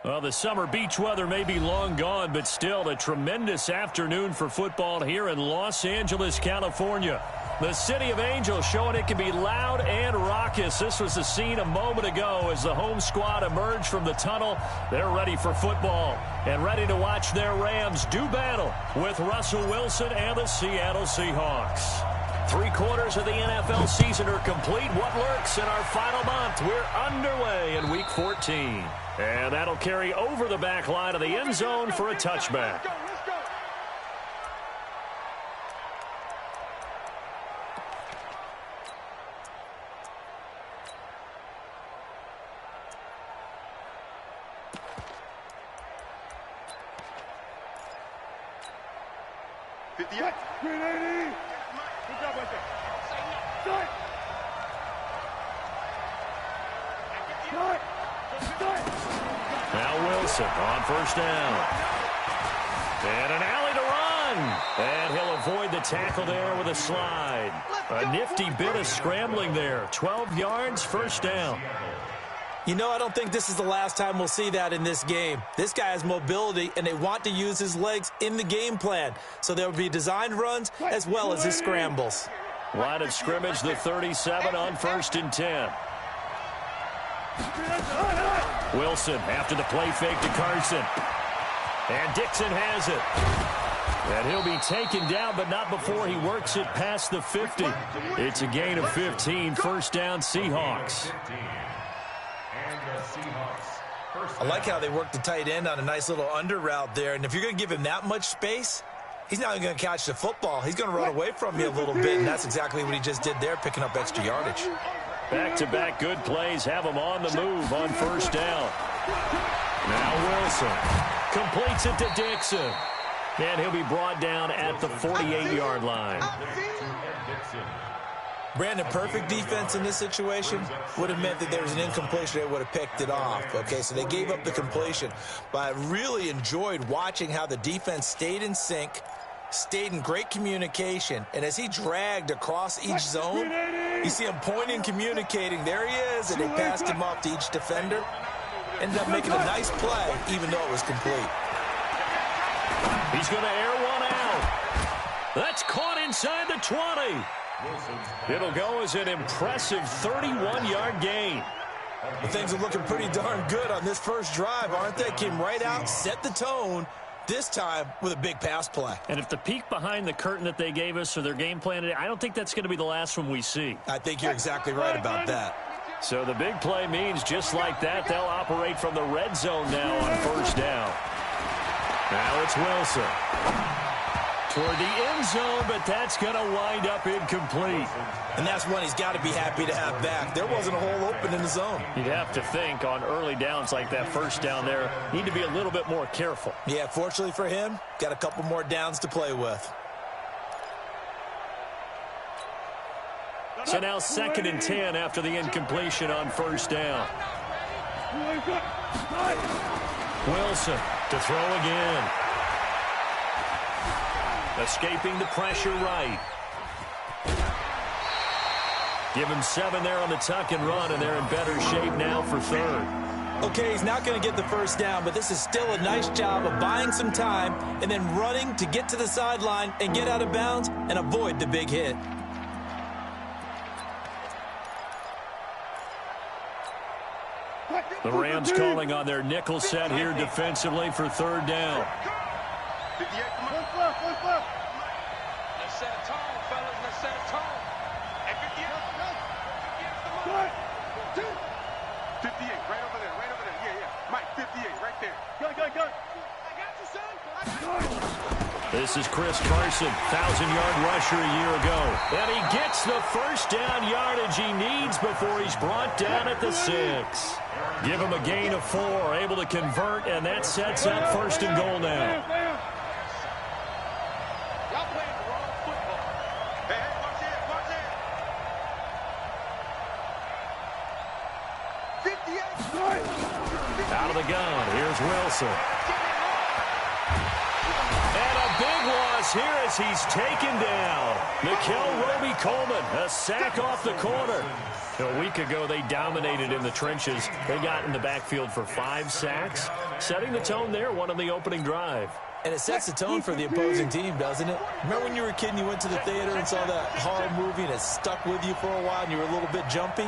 Well, the summer beach weather may be long gone, but still a tremendous afternoon for football here in Los Angeles, California. The City of Angels showing it can be loud and raucous. This was the scene a moment ago as the home squad emerged from the tunnel. They're ready for football and ready to watch their Rams do battle with Russell Wilson and the Seattle Seahawks. 3/4 of the NFL season are complete. What lurks in our final month? We're underway in Week 14. And that'll carry over the back line of the end zone for a touchback. Now Wilson on first down. And an alley to run. And he'll avoid the tackle there with a slide. A nifty bit of scrambling there. 12 yards, first down. You know, I don't think this is the last time we'll see that in this game. This guy has mobility, and they want to use his legs in the game plan. So there will be designed runs as well as his scrambles. Line of scrimmage, the 37 on 1st and 10. Wilson after the play fake to Carson. And Dixon has it. And he'll be taken down, but not before he works it past the 50. It's a gain of 15, first down Seahawks. I like how they work the tight end on a nice little under route there. And if you're going to give him that much space, he's not going to catch the football. He's going to run away from you a little bit, and that's exactly what he just did there, picking up extra yardage. Back-to-back good plays have him on the move on first down. Now Wilson completes it to Dixon. And he'll be brought down at the 48-yard line. Brandon, perfect defense in this situation would have meant that there was an incompletion. They would have picked it off. Okay, so they gave up the completion. But I really enjoyed watching how the defense stayed in sync, stayed in great communication. And as he dragged across each zone, you see him pointing, communicating. There he is, and they passed him off to each defender. Ended up making a nice play, even though it was complete. He's going to air one out. That's caught inside the 20. It'll go as an impressive 31-yard gain. Well, things are looking pretty darn good on this first drive, aren't they? Came right out, set the tone, this time with a big pass play. And if the peek behind the curtain that they gave us or their game plan, I don't think that's going to be the last one we see. I think you're exactly right about that. So the big play means just like that, they'll operate from the red zone now on first down. Now it's Wilson. Toward the end zone, but that's going to wind up incomplete. And that's one he's got to be happy to have back. There wasn't a hole open in the zone. You'd have to think on early downs like that first down there, need to be a little bit more careful. Yeah, fortunately for him, got a couple more downs to play with. So now 2nd and 10 after the incompletion on first down. Wilson to throw again. Escaping the pressure right. Give him 7 there on the tuck and run, and they're in better shape now for 3rd. Okay, he's not going to get the first down, but this is still a nice job of buying some time and then running to get to the sideline and get out of bounds and avoid the big hit. The Rams calling on their nickel set here defensively for 3rd down. Let's set a tone, fellas. Let's set a tone. Hey, 58, right over there, right over there. Yeah. Mike, 58, right there. Go. I got you, son. This is Chris Carson, 1,000-yard rusher a year ago. And he gets the first down yardage he needs before he's brought down at the 6. Give him a gain of 4, able to convert, and that sets up 1st and goal now. Y'all playing the wrong football. Hey, watch it. Out of the gun, here's Wilson. And a big one loss here as he's taken down. Nickel Roby-Coleman, a sack off the corner. A week ago, they dominated in the trenches. They got in the backfield for 5 sacks, setting the tone there, one on the opening drive. And it sets the tone for the opposing team, doesn't it? Remember when you were a kid and you went to the theater and saw that horror movie and it stuck with you for a while and you were a little bit jumpy?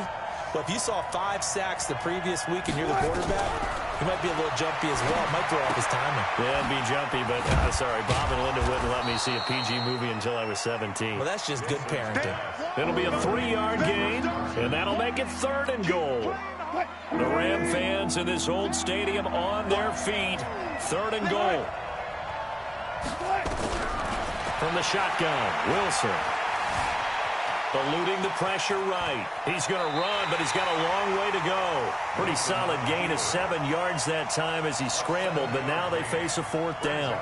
Well, if you saw 5 sacks the previous week and you're the quarterback, you might be a little jumpy as well. It might throw off his timing. Yeah, it'd be jumpy, but sorry, Bob and Linda wouldn't let me see a PG movie until I was 17. Well, that's just good parenting. It'll be a 3-yard gain, and that'll make it 3rd and goal. The Ram fans in this old stadium on their feet. 3rd and goal. From the shotgun, Wilson. Eluding the pressure right. He's going to run, but he's got a long way to go. Pretty solid gain of 7 yards that time as he scrambled, but now they face a 4th down.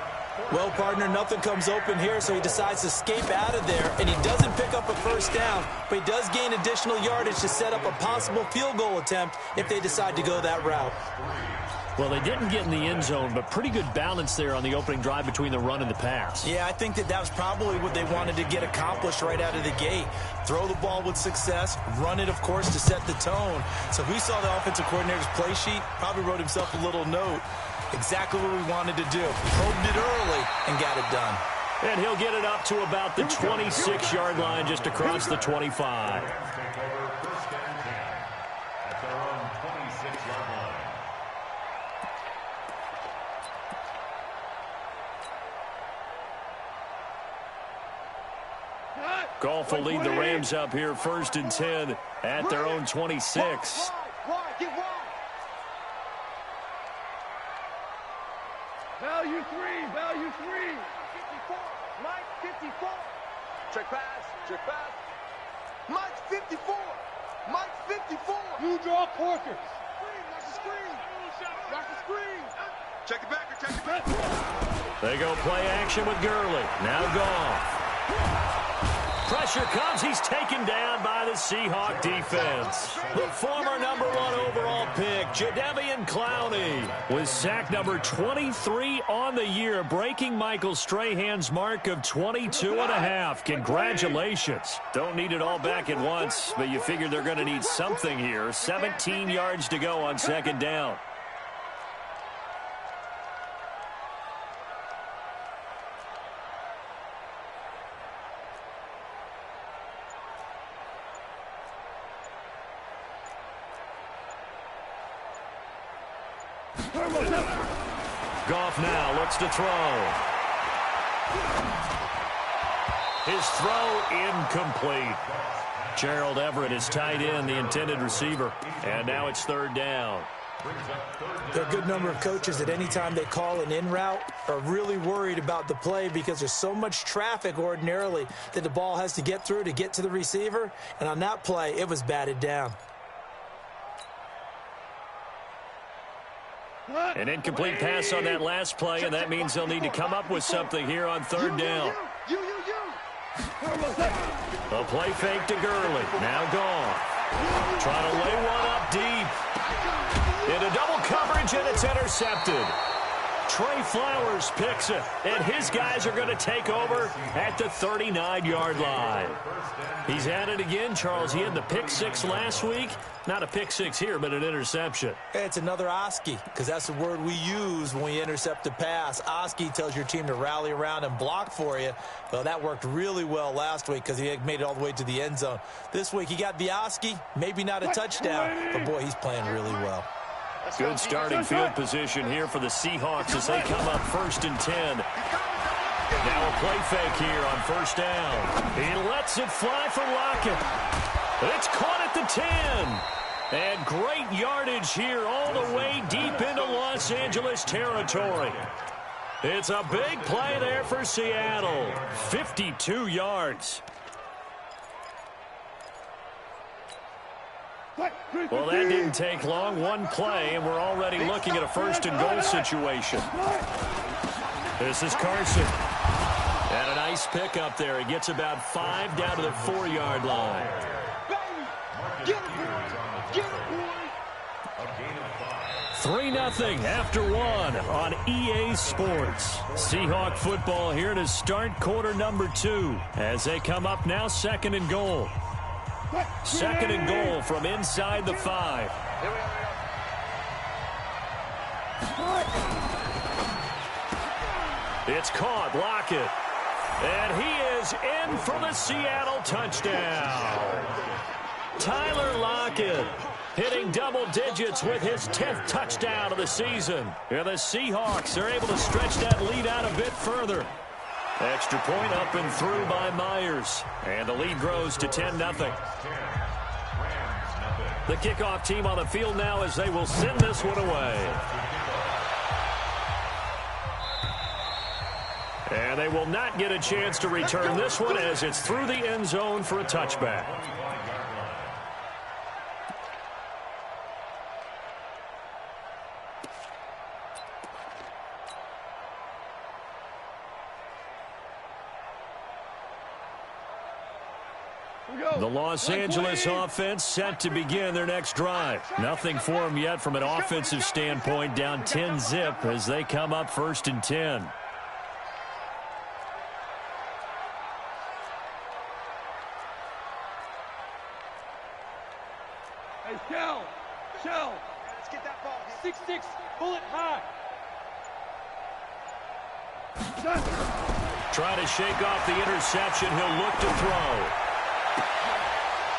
Well, partner, nothing comes open here, so he decides to escape out of there, and he doesn't pick up a 1st down, but he does gain additional yardage to set up a possible field goal attempt if they decide to go that route. Well, they didn't get in the end zone, but pretty good balance there on the opening drive between the run and the pass. Yeah, I think that was probably what they wanted to get accomplished right out of the gate. Throw the ball with success, run it, of course, to set the tone. So who saw the offensive coordinator's play sheet? Probably wrote himself a little note. Exactly what we wanted to do. Probed it early and got it done. And he'll get it up to about the 26-yard line just across the 25. Goff will lead the Rams up here 1st and 10 at their own 26. Get wide. Value 3. 54. Mike 54. Check pass. Mike 54. Mike 54. You draw Corker. Watch the screen. Check it back. They go play action with Gurley. Now Goff. Pressure comes. He's taken down by the Seahawk defense. The former #1 overall pick, Jadeveon Clowney, with sack number 23 on the year, breaking Michael Strahan's mark of 22.5. Congratulations. Don't need it all back at once, but you figure they're going to need something here. 17 yards to go on 2nd down. Goff now looks to throw. His throw incomplete. Gerald Everett is tight end, the intended receiver. And now it's 3rd down. There are a good number of coaches that any time they call an in route are really worried about the play because there's so much traffic ordinarily that the ball has to get through to get to the receiver. And on that play, it was batted down. An incomplete pass on that last play, and that means they'll need to come up with something here on 3rd down. A play fake to Gurley. Now Goff. Trying to lay one up deep. Into double coverage, and it's intercepted. Trey Flowers picks it, and his guys are going to take over at the 39-yard line. He's at it again, Charles. He had the pick 6 last week. Not a pick 6 here, but an interception. It's another Oski, because that's the word we use when we intercept a pass. Oski tells your team to rally around and block for you. Well, that worked really well last week because he had made it all the way to the end zone. This week, he got the Oski, maybe not a touchdown, but, boy, he's playing really well. Good starting field position here for the Seahawks as they come up 1st and 10. Now a play fake here on 1st down. He lets it fly for Lockett. It's caught at the 10. And great yardage here all the way deep into Los Angeles territory. It's a big play there for Seattle. 52 yards. Well, that didn't take long. One play, and we're already looking at a 1st and goal situation. This is Carson. And a nice pick up there. He gets about 5 down to the 4-yard line. 3-0 after one on EA Sports. Seahawk football here to start quarter number 2 as they come up now 2nd and goal. 2nd and goal from inside the 5. It's caught. Lockett. And he is in for the Seattle touchdown. Tyler Lockett hitting double digits with his 10th touchdown of the season. And the Seahawks are able to stretch that lead out a bit further. Extra point up and through by Myers. And the lead grows to 10-0. The kickoff team on the field now as they will send this one away. And they will not get a chance to return this one as it's through the end zone for a touchback. The Los Angeles offense set to begin their next drive. Nothing for them yet from an offensive standpoint, down 10-zip as they come up 1st and 10. Hey, Shell. Let's get that ball. 6-6, pull it high. Try to shake off the interception. He'll look to throw.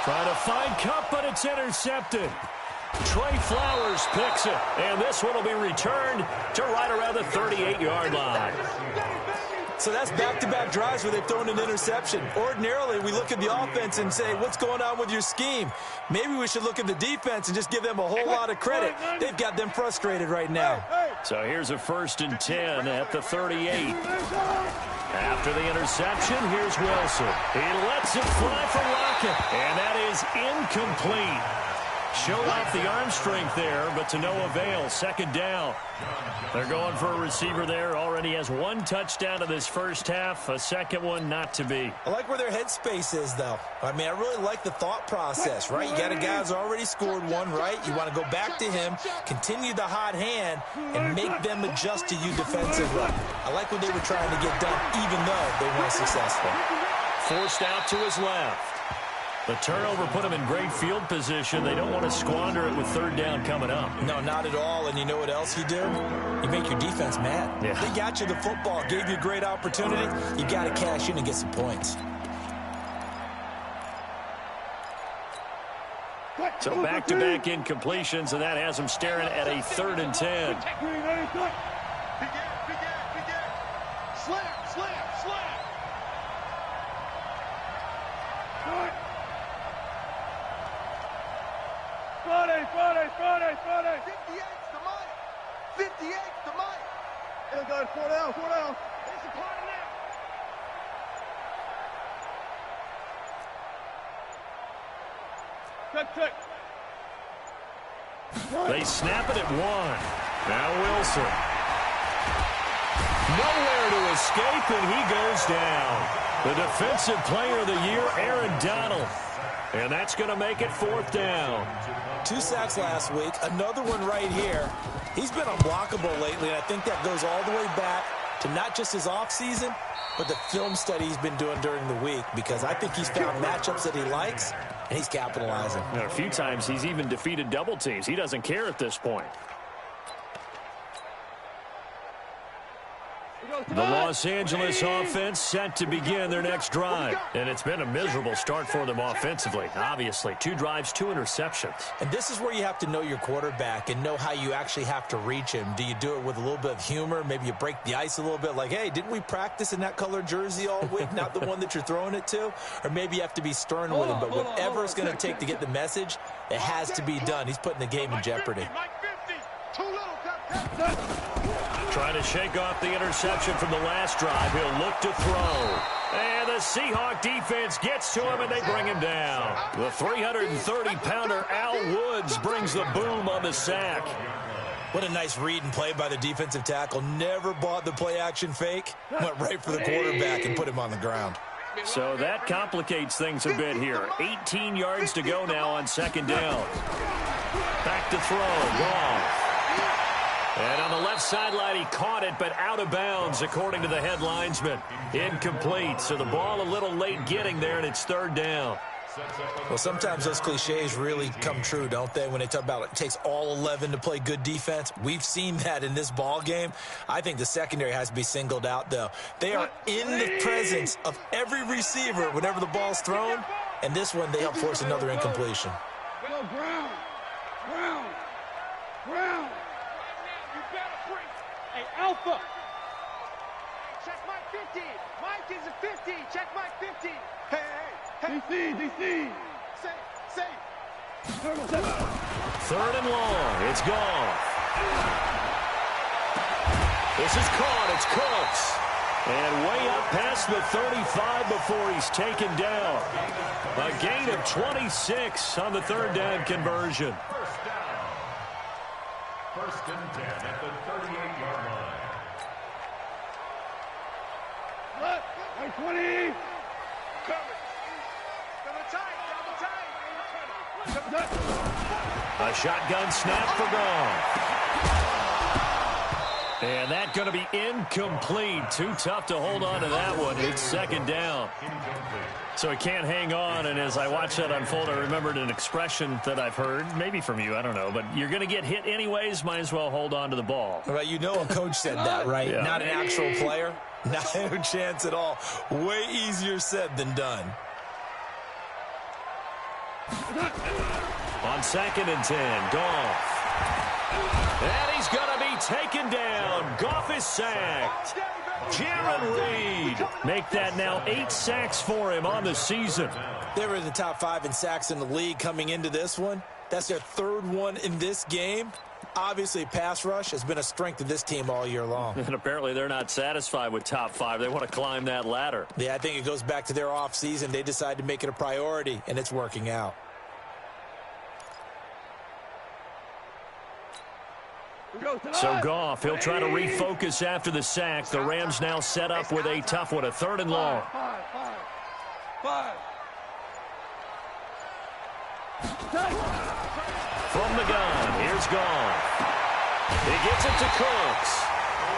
Trying to find Cup, but it's intercepted. Trey Flowers picks it, and this one will be returned to right around the 38-yard line. So that's back-to-back drives where they've thrown an interception. Ordinarily, we look at the offense and say, what's going on with your scheme? Maybe we should look at the defense and just give them a whole lot of credit. They've got them frustrated right now. So here's a 1st and 10 at the 38. After the interception, here's Wilson. He lets it fly for Lockett, and that is incomplete. Showed off the arm strength there, but to no avail. 2nd down. They're going for a receiver there. Already has 1 touchdown in this first half. A second one not to be. I like where their headspace is, though. I mean, I really like the thought process, right? You got a guy who's already scored 1, right? You want to go back to him, continue the hot hand, and make them adjust to you defensively. I like what they were trying to get done, even though they weren't successful. Forced out to his left. The turnover put them in great field position. They don't want to squander it with 3rd down coming up. No, not at all. And you know what else you do? You make your defense mad. Yeah. They got you the football, gave you a great opportunity. You got to cash in and get some points. So back-to-back incompletions, and that has them staring at a 3rd and 10. Slam. Friday. 58's the mic. 58's the mic. Hey, guys, 4 down. It's a party now. Check. They snap it at 1. Now Wilson. Nowhere to escape, and he goes down. The defensive player of the year, Aaron Donald. And that's going to make it 4th down. 2 sacks last week, another one right here. He's been unblockable lately, and I think that goes all the way back to not just his offseason, but the film study he's been doing during the week, because I think he's found matchups that he likes, and he's capitalizing. And a few times he's even defeated double teams. He doesn't care at this point. The Los Angeles offense set to begin their next drive. And it's been a miserable start for them offensively. Obviously, 2 drives, 2 interceptions. And this is where you have to know your quarterback and know how you actually have to reach him. Do you do it with a little bit of humor? Maybe you break the ice a little bit like, hey, didn't we practice in that color jersey all week? Not the one that you're throwing it to? Or maybe you have to be stern with him. But whatever it's going to take to get the message, it has to be done. He's putting the game in jeopardy. Trying to shake off the interception from the last drive. He'll look to throw. And the Seahawk defense gets to him, and they bring him down. The 330-pounder Al Woods brings the boom on the sack. What a nice read and play by the defensive tackle. Never bought the play-action fake. Went right for the quarterback and put him on the ground. So that complicates things a bit here. 18 yards to go now on 2nd down. Back to throw. Goff. And on the left sideline, he caught it, but out of bounds, according to the head linesman. Incomplete, so the ball a little late getting there, and it's third down. Well, sometimes those cliches really come true, don't they, when they talk about it takes all 11 to play good defense. We've seen that in this ball game. I think the secondary has to be singled out, though. They are in the presence of every receiver whenever the ball's thrown, and this one they help force another incompletion. Go, Brown. Brown. Brown. Hey, Alpha. Check Mike 50. Mike is a 50. Check Mike 50. Hey, hey, hey. DC. Safe. Third and long. It's gone. This is caught. It's Cooks. And way up past the 35 before he's taken down. A gain of 26 on the third down conversion. First and 10 at the 38-yard line. Look, 20. A shotgun snap for Goff. And that's going to be incomplete. Too tough to hold on to that one. It's second down. So he can't hang on, and as I watched that unfold, I remembered an expression that I've heard, maybe from you, I don't know, but you're going to get hit anyways, might as well hold on to the ball. Well, you know a coach said that, right? Yeah. Not an actual player. Not a chance at all. Way easier said than done. On second and 10, Goff. And he's going to be taken down. Goff is sacked. Jaron Reed. Make that now 8 sacks for him on the season. They were in the top 5 in sacks in the league coming into this one. That's their third one in this game. Obviously, pass rush has been a strength of this team all year long. And apparently they're not satisfied with top 5. They want to climb that ladder. Yeah, I think it goes back to their offseason. They decided to make it a priority, and it's working out. So Goff, he'll try to refocus after the sack. The Rams now set up with a tough one, a third and long. Five. From the gun, here's Goff. He gets it to Cooks.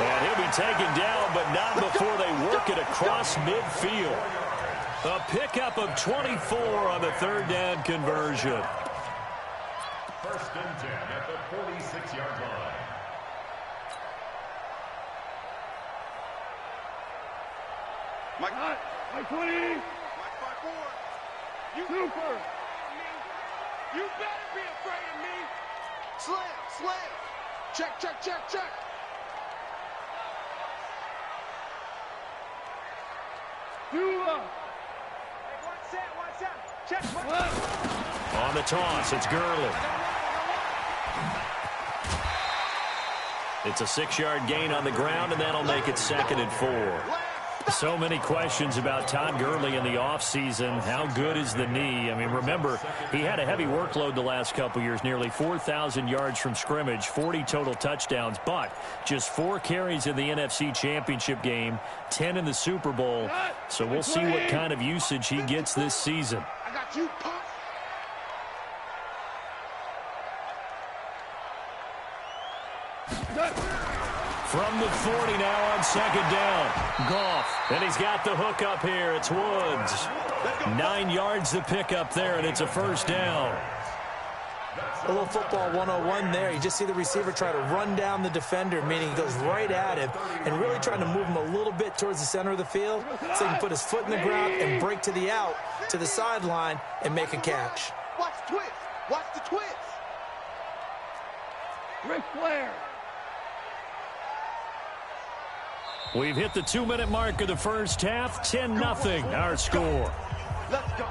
And he'll be taken down, but not before they work it across midfield. A pickup of 24 on the third down conversion. First and 10 at the 46-yard line. Mike 20. Mike 5-4. You Super. You better be afraid of me. Slam. Check. Dula. One set. Check. On the toss, it's Gurley. It's a 6-yard gain on the ground, and that'll make it second and 4. So many questions about Todd Gurley in the offseason. How good is the knee? I mean, remember, he had a heavy workload the last couple years, nearly 4,000 yards from scrimmage, 40 total touchdowns, but just 4 carries in the NFC Championship game, 10 in the Super Bowl. So we'll see what kind of usage he gets this season. I got you, punk. From the 40 now on second down. Goff, and he's got the hook up here. It's Woods. 9 yards to pick up there, and it's a first down. A little football 101 there. You just see the receiver try to run down the defender, meaning he goes right at him and really trying to move him a little bit towards the center of the field so he can put his foot in the ground and break to the out, to the sideline, and make a catch. Watch the twist. Watch the twist. Ric Flair. We've hit the 2-minute mark of the first half. 10-0 our score. Let's go.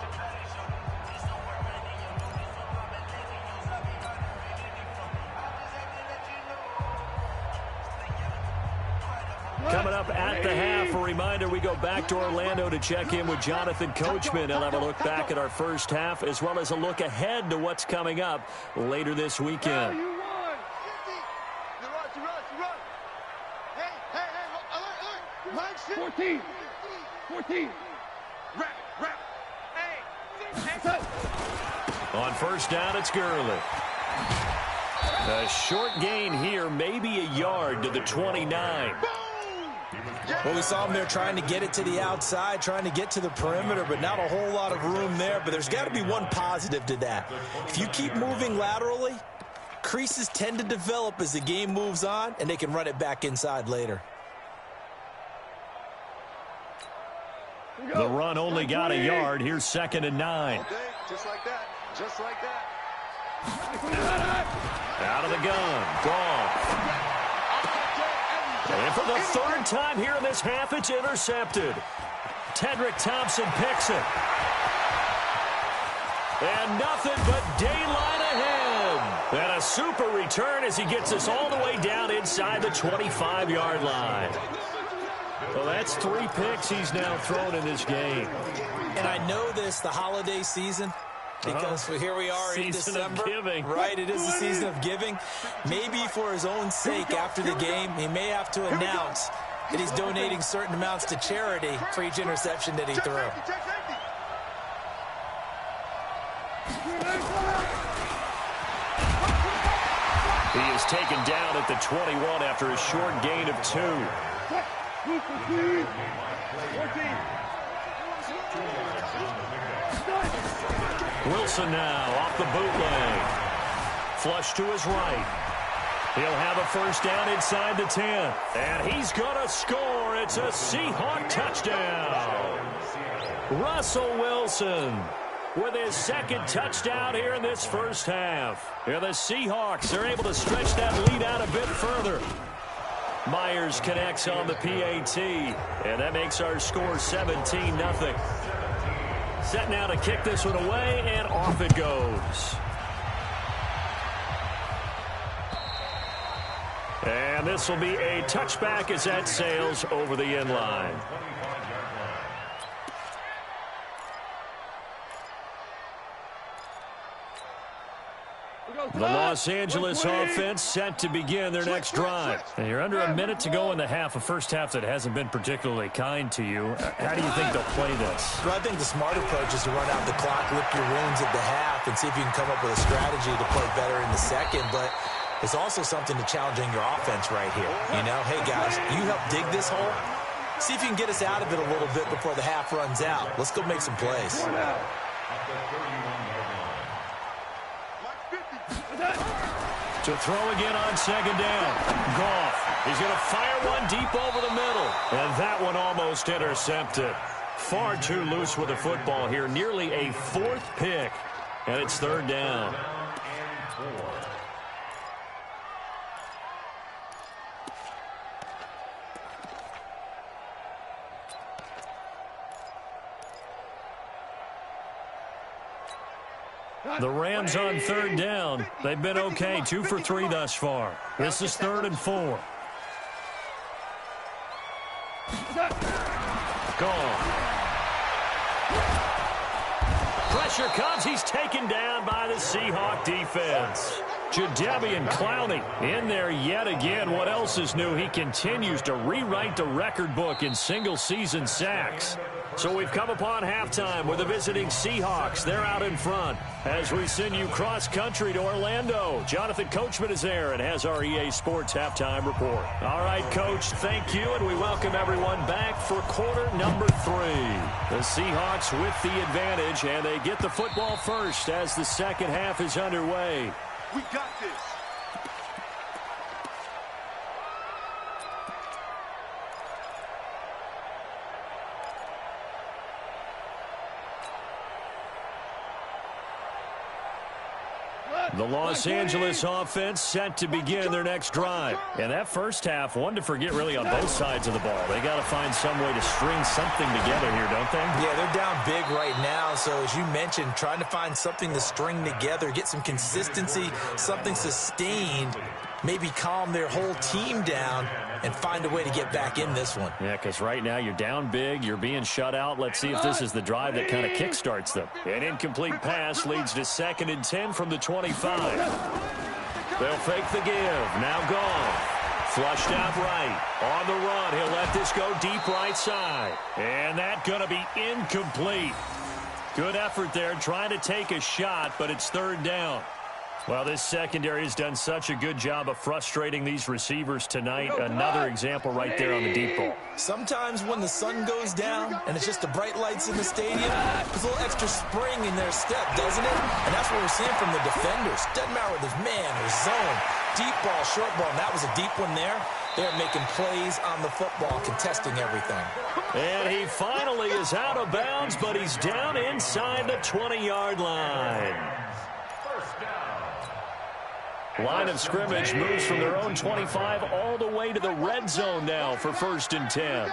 Coming up at the half, a reminder, we go back to Orlando to check in with Jonathan Coachman. He'll have a look back at our first half as well as a look ahead to what's coming up later this weekend. You won. You run. Hey, alert. Mike, 14. Rap. Hey. On first down, it's Gurley. A short gain here, maybe a yard to the 29. Well, we saw him there trying to get it to the outside, trying to get to the perimeter, but not a whole lot of room there. But there's got to be one positive to that. If you keep moving laterally, creases tend to develop as the game moves on, and they can run it back inside later. The run only got a yard. Here's 2nd and 9. Okay, just like that. Just like that. Out of the gun. Gone. And for the 3rd time here in this half, it's intercepted. Tedrick Thompson picks it. And nothing but daylight ahead. And a super return as he gets us all the way down inside the 25-yard line. Well, that's 3 picks he's now thrown in this game. And I know this, the holiday season, because here we are in December. Right, it is the season of giving. Maybe for his own sake after the game, he may have to announce that he's donating certain amounts to charity for each interception that he threw. He is taken down at the 21 after a short gain of 2. Wilson now off the bootleg. Flush to his right. He'll have a first down inside the 10. And he's going to score. It's a Seahawk touchdown. Russell Wilson with his 2nd touchdown here in this first half. Here the Seahawks are able to stretch that lead out a bit further. Myers connects on the PAT, and that makes our score 17-0. Set now to kick this one away, and off it goes. And this will be a touchback as that sails over the end line. The Los Angeles offense set to begin their next drive. And you're under a minute to go in the half, a first half that hasn't been particularly kind to you. How do you think they'll play this? Well, I think the smart approach is to run out the clock, lick your wounds at the half, and see if you can come up with a strategy to play better in the second. But it's also something to challenge in your offense right here. You know, hey, guys, you help dig this hole. See if you can get us out of it a little bit before the half runs out. Let's go make some plays. To throw again on 2nd down. Goff. He's going to fire one deep over the middle. And that one almost intercepted. Far too loose with the football here. Nearly a 4th pick. And it's 3rd down. The Rams on 3rd down. They've been okay. 2 for 3 thus far. This is 3rd and 4. Gone. Pressure comes. He's taken down by the Seahawk defense. Jadeveon Clowney in there yet again. What else is new? He continues to rewrite the record book in single-season sacks. So we've come upon halftime with the visiting Seahawks. They're out in front as we send you cross-country to Orlando. Jonathan Coachman is there and has our EA Sports halftime report. All right, Coach, thank you, and we welcome everyone back for quarter number 3. The Seahawks with the advantage, and they get the football first as the second half is underway. We got this. The Los Angeles offense set to begin their next drive. And that first half, one to forget really on both sides of the ball. They got to find some way to string something together here, don't they? Yeah, they're down big right now. So as you mentioned, trying to find something to string together, get some consistency, something sustained, maybe calm their whole team down and find a way to get back in this one. Yeah, because right now you're down big, you're being shut out. Let's see if this is the drive that kind of kickstarts them. An incomplete pass leads to 2nd and 10 from the 25. They'll fake the give. Now gone. Flushed out right. On the run, he'll let this go deep right side. And that's going to be incomplete. Good effort there trying to take a shot, but it's 3rd down. Well, this secondary has done such a good job of frustrating these receivers tonight. Another example right there on the deep ball. Sometimes when the sun goes down and it's just the bright lights in the stadium, there's a little extra spring in their step, doesn't it? And that's what we're seeing from the defenders. Doesn't matter whether it's man or zone, deep ball, short ball, and that was a deep one there. They're making plays on the football, contesting everything. And he finally is out of bounds, but he's down inside the 20-yard line. Line of scrimmage moves from their own 25 all the way to the red zone now for 1st and 10.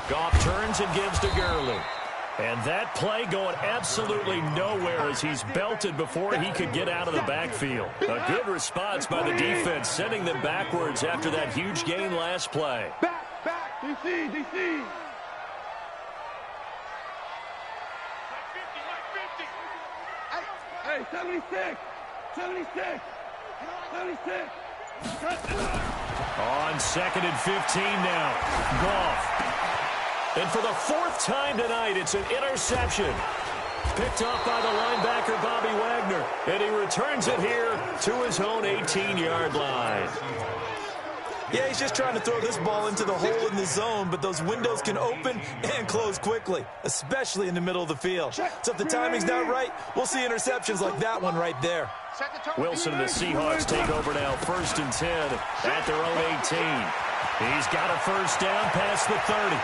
Goff turns and gives to Gurley. And that play going absolutely nowhere as he's belted before he could get out of the backfield. A good response by the defense, sending them backwards after that huge gain last play. Back, DC, DC. Hey, 76. On 2nd and 15 now. Goff. And for the 4th time tonight, it's an interception. Picked off by the linebacker, Bobby Wagner. And he returns it here to his own 18-yard line. Yeah, he's just trying to throw this ball into the hole in the zone, but those windows can open and close quickly, especially in the middle of the field. So if the timing's not right, we'll see interceptions like that one right there. Wilson and the Seahawks take over now, 1st and 10 at their own 18. He's got a 1st down past the 30.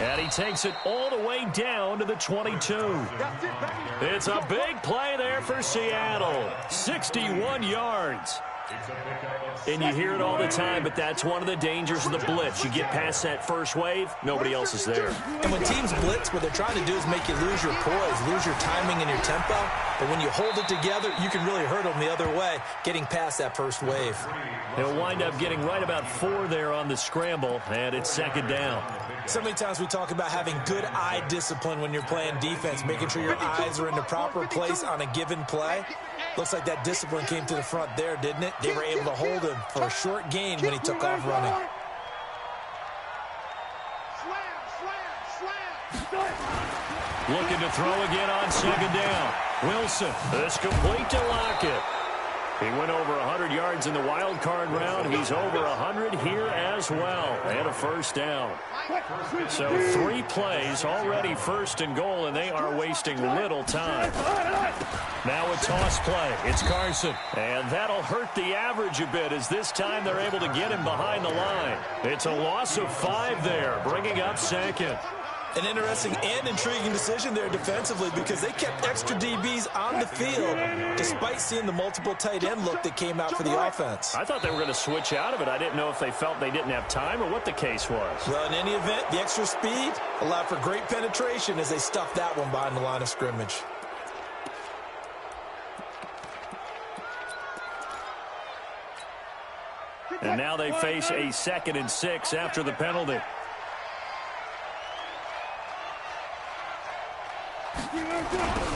And he takes it all the way down to the 22. It's a big play there for Seattle. 61 yards. And you hear it all the time, but that's one of the dangers of the blitz. You get past that first wave, nobody else is there. And when teams blitz, what they're trying to do is make you lose your poise, lose your timing and your tempo. But when you hold it together, you can really hurt them the other way, getting past that first wave. He'll wind up getting right about 4 there on the scramble, and it's 2nd down. So many times we talk about having good eye discipline when you're playing defense, making sure your eyes are in the proper place on a given play. Looks like that discipline came to the front there, didn't it? They were able to hold him for a short gain when he took off running. Looking to throw again on 2nd down. Wilson, this complete to Lockett. He went over 100 yards in the wild card round. He's over 100 here as well. And a 1st down. So 3 plays, already 1st and goal, and they are wasting little time. Now a toss play. It's Carson. And that'll hurt the average a bit as this time they're able to get him behind the line. It's a loss of 5 there, bringing up 2nd. An interesting and intriguing decision there defensively because they kept extra DBs on the field despite seeing the multiple tight end look that came out for the offense. I thought they were going to switch out of it. I didn't know if they felt they didn't have time or what the case was. Well, in any event, the extra speed allowed for great penetration as they stuffed that one behind the line of scrimmage. And now they face a 2nd and 6 after the penalty.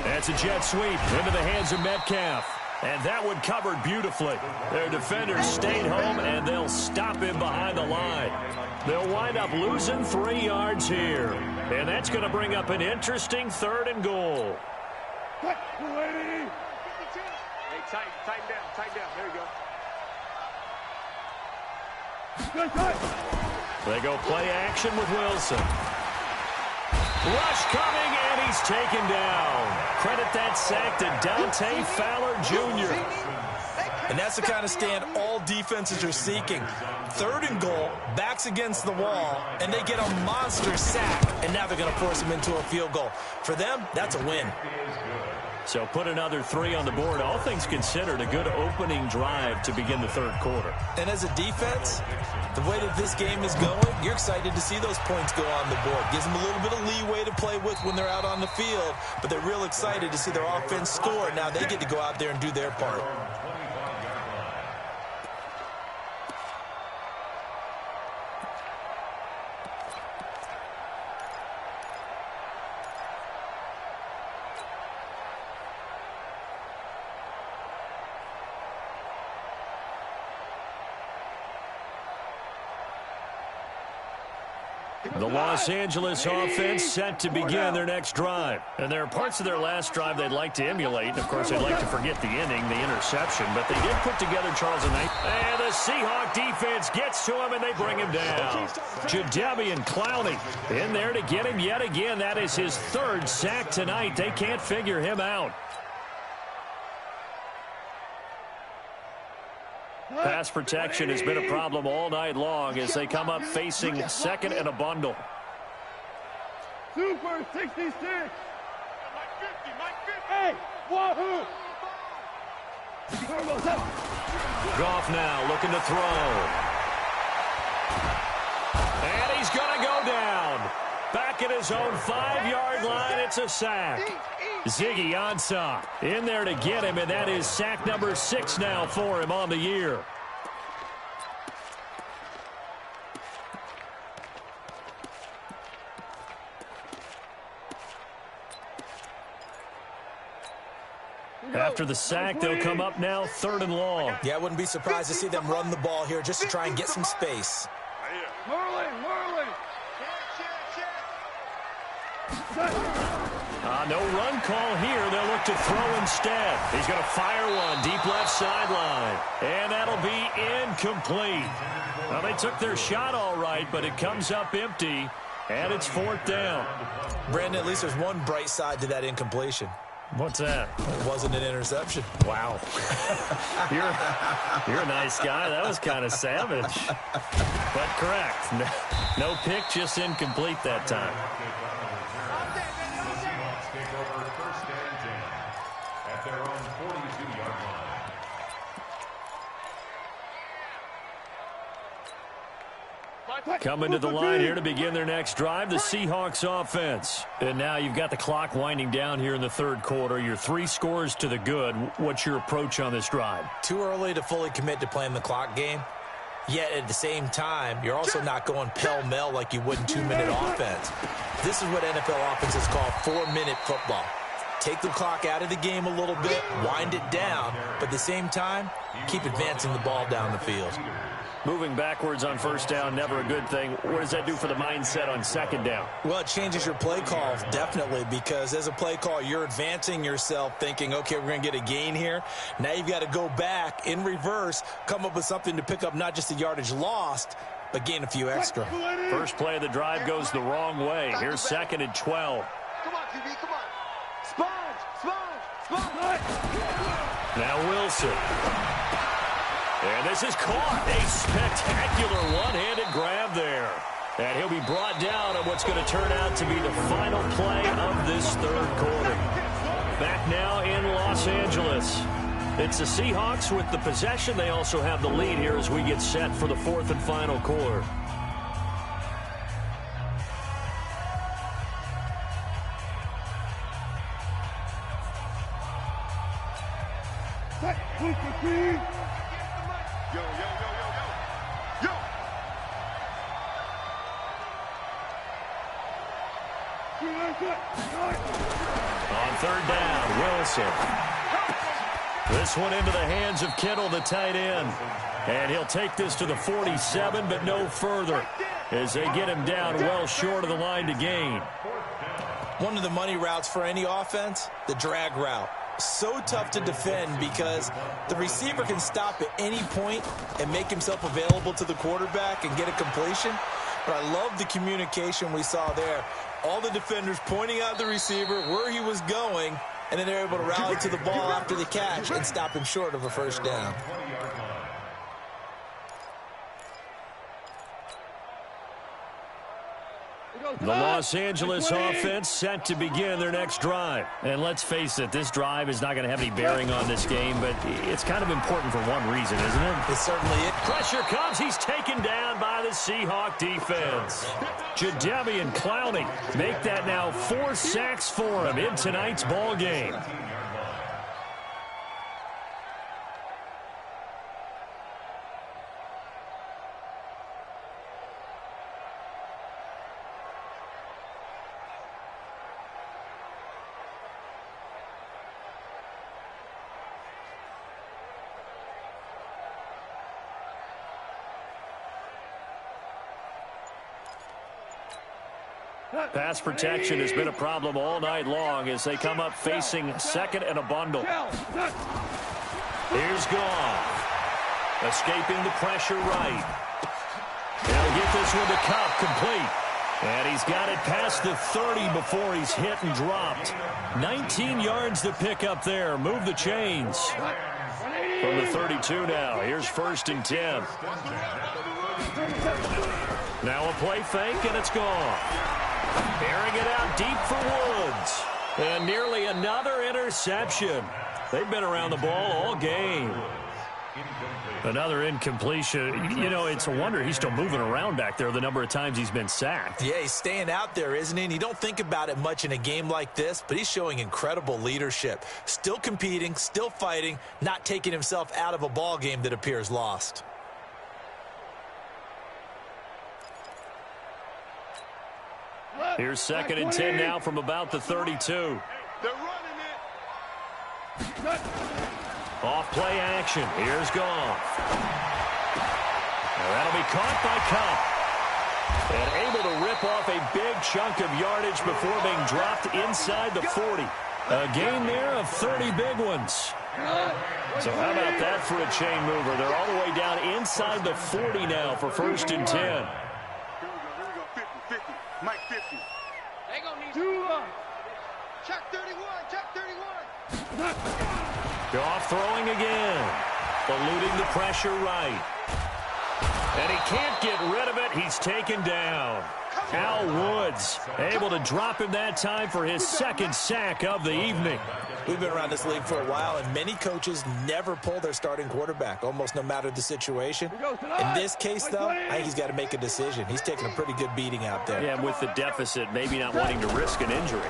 That's a jet sweep into the hands of Metcalf. And that one covered beautifully. Their defenders stayed home, and they'll stop him behind the line. They'll wind up losing 3 yards here. And that's going to bring up an interesting 3rd and goal. Hey, tighten down. There you go. They go play action with Wilson. Rush coming, and he's taken down. Credit that sack to Dante Fowler Jr. And that's the kind of stand all defenses are seeking. 3rd and goal, backs against the wall, and they get a monster sack, and now they're going to force him into a field goal. For them, that's a win. So put another 3 on the board. All things considered, a good opening drive to begin the 3rd quarter. And as a defense, the way that this game is going, you're excited to see those points go on the board. Gives them a little bit of leeway to play with when they're out on the field, but they're real excited to see their offense score. Now they get to go out there and do their part. The Los Angeles offense set to begin their next drive. And there are parts of their last drive they'd like to emulate. And, of course, they'd like to forget the inning, the interception. But they did put together Charles and Knight. And the Seahawk defense gets to him, and they bring him down. Jadeveon Clowney in there to get him yet again. That is his third sack tonight. They can't figure him out. Pass protection has been a problem all night long as they come up facing second and a bundle. Super 66. Hey, wahoo! Goff now looking to throw. And he's going to go down. Back at his own 5-yard line, it's a sack. Ziggy Ansah in there to get him, and that is sack number 6 now for him on the year. After the sack, they'll come up now 3rd and long. Yeah, I wouldn't be surprised to see them run the ball here just to try and get some space. Merlin! No run call here. They'll look to throw instead. He's going to fire one deep left sideline. And that'll be incomplete. Well, they took their shot all right, but it comes up empty, and it's 4th down. Brandon, at least there's one bright side to that incompletion. What's that? It wasn't an interception. Wow. You're a nice guy. That was kind of savage. But correct. No pick, just incomplete that time. Coming to the line here to begin their next drive, the Seahawks offense. And now you've got the clock winding down here in the 3rd quarter. You're 3 scores to the good. What's your approach on this drive? Too early to fully commit to playing the clock game. Yet at the same time, you're also not going pell-mell like you would in 2-minute offense. This is what NFL offenses call 4-minute football. Take the clock out of the game a little bit, wind it down, but at the same time, keep advancing the ball down the field. Moving backwards on 1st down, never a good thing. What does that do for the mindset on 2nd down? Well, it changes your play call, definitely, because as a play call, you're advancing yourself thinking, okay, we're going to get a gain here. Now you've got to go back in reverse, come up with something to pick up not just the yardage lost, but gain a few extra. First play of the drive goes the wrong way. Here's 2nd and 12. Come on, QB, come on. Sponge. Now Wilson. And this is caught. A spectacular one-handed grab there. And he'll be brought down on what's going to turn out to be the final play of this 3rd quarter. Back now in Los Angeles. It's the Seahawks with the possession. They also have the lead here as we get set for the 4th and final quarter. Yo! On 3rd down, Wilson. This one into the hands of Kittle, the tight end. And he'll take this to the 47, but no further as they get him down well short of the line to gain. One of the money routes for any offense, the drag route. So tough to defend because the receiver can stop at any point and make himself available to the quarterback and get a completion. But I love the communication we saw there. All the defenders pointing out the receiver, where he was going, and then they're able to rally to the ball after the catch and stop him short of a 1st down. The Los Angeles offense set to begin their next drive. And let's face it, this drive is not going to have any bearing on this game, but it's kind of important for one reason, isn't it? It's certainly it. Pressure comes. He's taken down by the Seahawk defense. Jadeveon Clowney make that now 4 sacks for him in tonight's ball game. Pass protection has been a problem all night long as they come up facing second and a bundle. Here's Goff. Escaping the pressure right. He'll get this one to Cup complete. And he's got it past the 30 before he's hit and dropped. 19 yards to pick up there. Move the chains. From the 32 now. Here's 1st and 10. Now a play fake, and it's gone. Airing it out deep for Woods. And nearly another interception. They've been around the ball all game. Another incompletion. You know, it's a wonder he's still moving around back there the number of times he's been sacked. Yeah, he's staying out there, isn't he? And you don't think about it much in a game like this, but he's showing incredible leadership. Still competing, still fighting, not taking himself out of a ball game that appears lost. Here's 2nd and 10 now from about the 32. They're running it. Off play action. Here's Goff. Now that'll be caught by Cup. And able to rip off a big chunk of yardage before being dropped inside the 40. A gain there of 30 big ones. So how about that for a chain mover? They're all the way down inside the 40 now for 1st and 10. Here we go. 50, 50. Mike 50. They gonna need to check 31, check 31. Goff throwing again. Eluding the pressure right. And he can't get rid of it. He's taken down. Al Woods able to drop him that time for his 2nd sack of the evening. We've been around this league for a while, and many coaches never pull their starting quarterback, almost no matter the situation. In this case, though, I think he's got to make a decision. He's taking a pretty good beating out there. Yeah, and with the deficit, maybe not wanting to risk an injury.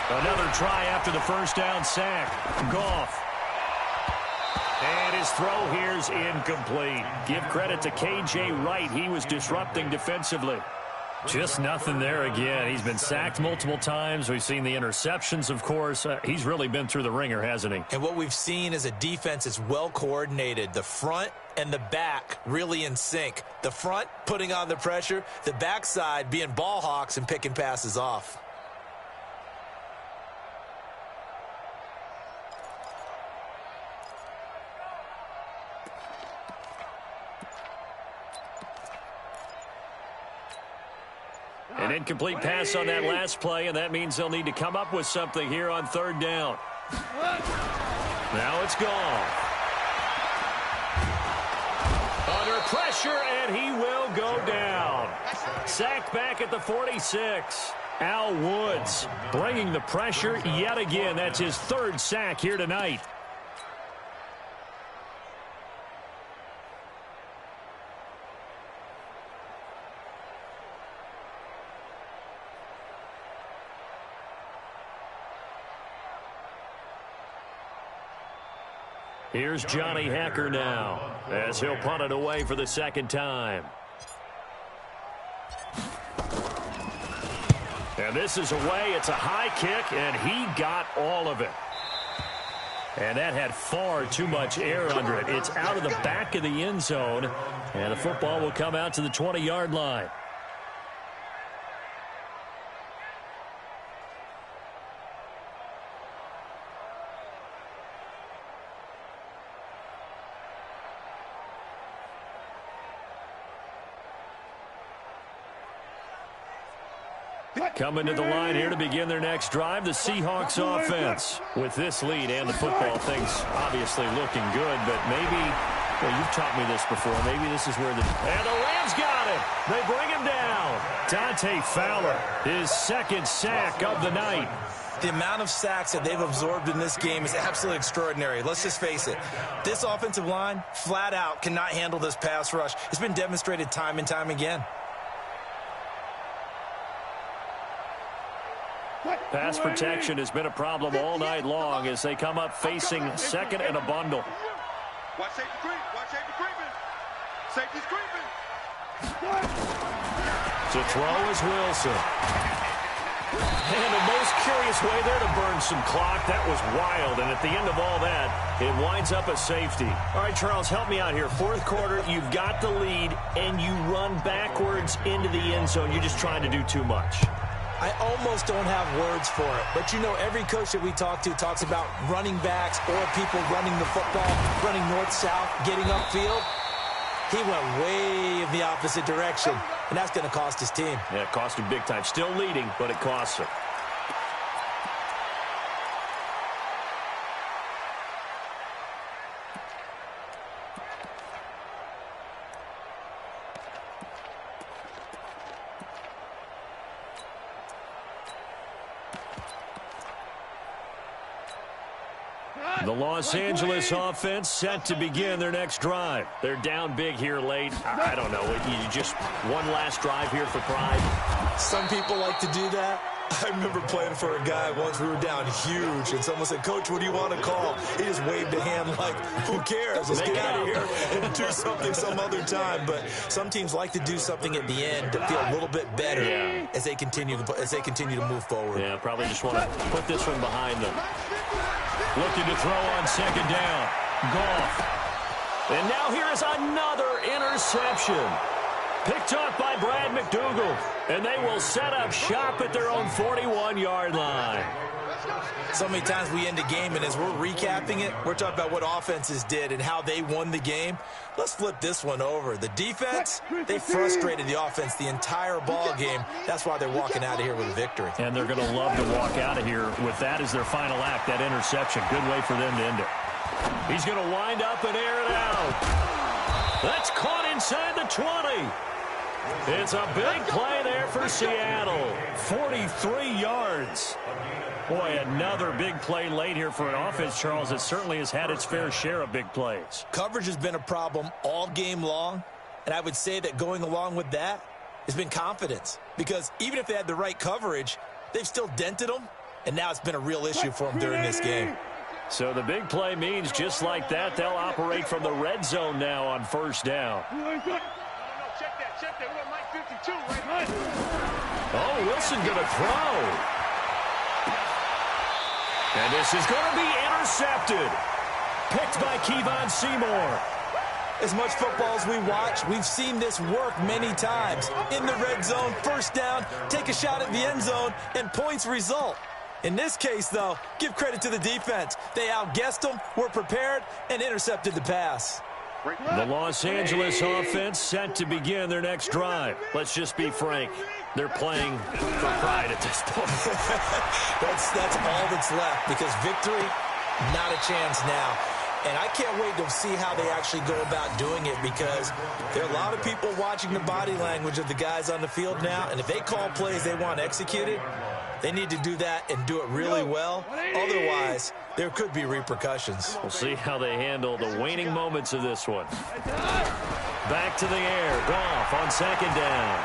Another try after the 1st down sack. Goff. And his throw here's incomplete. Give credit to K.J. Wright. He was disrupting defensively. Just nothing there again. He's been sacked multiple times. We've seen the interceptions, of course. He's really been through the ringer, hasn't he? And what we've seen is a defense that's well coordinated. The front and the back really in sync. The front putting on the pressure. The backside being ball hawks and picking passes off. An incomplete pass on that last play, and that means they'll need to come up with something here on 3rd down. Now it's gone. Under pressure, and he will go down. Sacked back at the 46. Al Woods bringing the pressure yet again. That's his 3rd sack here tonight. Here's Johnny Hacker now as he'll punt it away for the 2nd time. And this is away. It's a high kick, and he got all of it. And that had far too much air under it. It's out of the back of the end zone, and the football will come out to the 20-yard line. Coming to the line here to begin their next drive, the Seahawks offense. With this lead and the football, things obviously looking good, but maybe, well, you've taught me this before, maybe this is where the... And the Rams got him! They bring him down! Dante Fowler, his 2nd sack of the night. The amount of sacks that they've absorbed in this game is absolutely extraordinary. Let's just face it. This offensive line, flat out, cannot handle this pass rush. It's been demonstrated time and time again. Pass protection has been a problem all night long as they come up facing 2nd and a bundle. Watch safety creep. Watch safety creeping. Safety's creeping. To throw is Wilson. And the most curious way there to burn some clock. That was wild. And at the end of all that, it winds up a safety. All right, Charles, help me out here. Fourth quarter, you've got the lead, and you run backwards into the end zone. You're just trying to do too much. I almost don't have words for it. But, you know, every coach that we talk to talks about running backs or people running the football, running north-south, getting upfield. He went way in the opposite direction, and that's going to cost his team. Yeah, it cost him big time. Still leading, but it costs him. The Los Angeles offense set to begin their next drive. They're down big here late. I don't know. You just one last drive here for pride. Some people like to do that. I remember playing for a guy once. We were down huge, and someone said, "Coach, what do you want to call?" He just waved a hand like, "Who cares? Let's get out of here and do something some other time." But some teams like to do something at the end to feel a little bit better as they continue to move forward. Yeah, probably just want to put this one behind them. Looking to throw on second down. Goff. And now here is another interception. Picked off by Brad McDougal. And they will set up shop at their own 41-yard line. So many times we end a game, and as we're recapping it, we're talking about what offenses did and how they won the game. Let's flip this one over. The defense, they frustrated the offense the entire ball game. That's why they're walking out of here with a victory. And they're going to love to walk out of here with that as their final act, that interception. Good way for them to end it. He's going to wind up and air it out. That's caught inside the 20. It's a big play there for Seattle. 43 yards. Boy, another big play late here for an offense, Charles, that certainly has had its fair share of big plays. Coverage has been a problem all game long, and I would say that going along with that has been confidence. Because even if they had the right coverage, they've still dented them, and now it's been a real issue for them during this game. So the big play means just like that, they'll operate from the red zone now on first down. Check that. We're Mike 52 right here. Oh, Wilson going to throw. And this is going to be intercepted. Picked by Kevon Seymour. As much football as we watch, we've seen this work many times. In the red zone, first down, take a shot at the end zone, and points result. In this case, though, give credit to the defense. They outguessed them, were prepared, and intercepted the pass. The Los Angeles offense set to begin their next drive. Let's just be frank. They're playing for pride at this point. That's all that's left, because victory, not a chance now. And I can't wait to see how they actually go about doing it, because there are a lot of people watching the body language of the guys on the field now, and if they call plays they want executed, they need to do that and do it really well. Otherwise, there could be repercussions. We'll see how they handle the waning moments of this one. Back to the air. Goff on second down.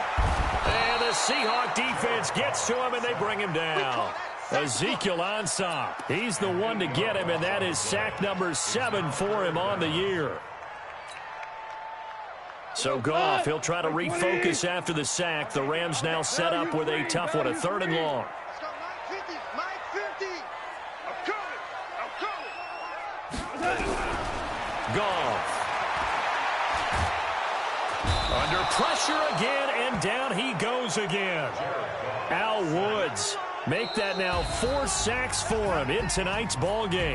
And the Seahawk defense gets to him, and they bring him down. Ezekiel Ansah. He's the one to get him, and that is sack number 7 for him on the year. So Goff, he'll try to refocus after the sack. The Rams now set up with a tough one, a 3rd and long. Goff. Under pressure again, and down he goes again. Al Woods make that now 4 sacks for him in tonight's ball game.